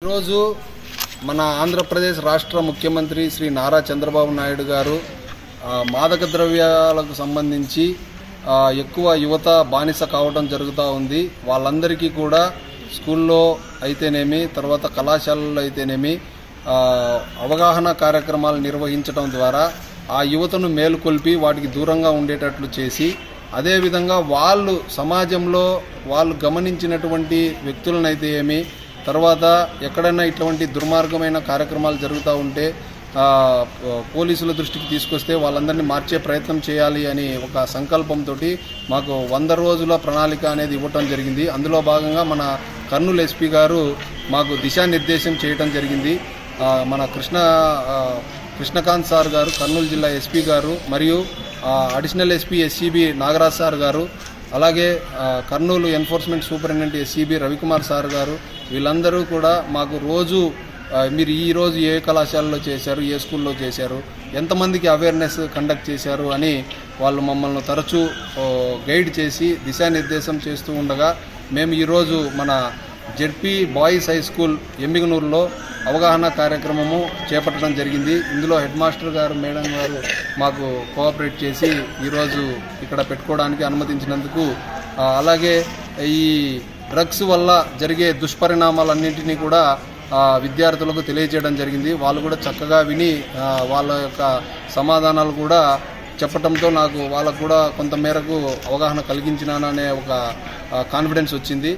ఈరోజు మన ఆంధ్రప్రదేశ్ రాష్ట్ర ముఖ్యమంత్రి శ్రీ నారా చంద్రబాబు నాయుడు గారు మాదక ద్రవ్యాలకు సంబంధించి ఎక్కువ యువత బానిస కావడం జరుగుతూ ఉంది. వాళ్ళందరికీ కూడా స్కూల్లో అయితేనేమి, తర్వాత కళాశాలల్లో అయితేనేమి అవగాహన కార్యక్రమాలు నిర్వహించడం ద్వారా ఆ యువతను మేలుకొల్పి వాటికి దూరంగా ఉండేటట్లు చేసి, అదేవిధంగా వాళ్ళు సమాజంలో వాళ్ళు గమనించినటువంటి వ్యక్తులనైతే ఏమి, తర్వాత ఎక్కడైనా ఇటువంటి దుర్మార్గమైన కార్యక్రమాలు జరుగుతూ ఉంటే పోలీసుల దృష్టికి తీసుకొస్తే వాళ్ళందరినీ మార్చే ప్రయత్నం చేయాలి అని ఒక సంకల్పంతో మాకు 100 రోజుల ప్రణాళిక అనేది ఇవ్వటం జరిగింది. అందులో భాగంగా మన కర్నూలు ఎస్పీ గారు మాకు దిశానిర్దేశం చేయటం జరిగింది. మన కృష్ణకాంత్ సార్ గారు, కర్నూలు జిల్లా ఎస్పీ గారు, మరియు additional SP SCB Nagaraj sir గారు, అలాగే Kurnool enforcement superintendent SCB Ravikumar sir గారు, వీళ్ళందరూ కూడా మాకు రోజు మీరు ఈరోజు ఏ కళాశాలలో చేశారు, ఏ స్కూల్లో చేశారు, ఎంతమందికి అవేర్నెస్ కండక్ట్ చేశారు అని వాళ్ళు మమ్మల్ని తరచూ గైడ్ చేసి దిశానిర్దేశం చేస్తూ ఉండగా మేము ఈరోజు మన జెడ్పీ బాయ్స్ హై స్కూల్ ఎమ్మిగనూరులో అవగాహన కార్యక్రమము చేపట్టడం జరిగింది. ఇందులో హెడ్ మాస్టర్ గారు, మేడం గారు మాకు కోఆపరేట్ చేసి ఈరోజు ఇక్కడ పెట్టుకోవడానికి అనుమతించినందుకు, అలాగే ఈ డ్రగ్స్ వల్ల జరిగే దుష్పరిణామాలన్నింటినీ కూడా విద్యార్థులకు తెలియజేయడం జరిగింది. వాళ్ళు కూడా చక్కగా విని వాళ్ళ యొక్క సమాధానాలు కూడా చెప్పడంతో నాకు వాళ్ళకు కూడా కొంత మేరకు అవగాహన కలిగించినాననే ఒక కాన్ఫిడెన్స్ వచ్చింది.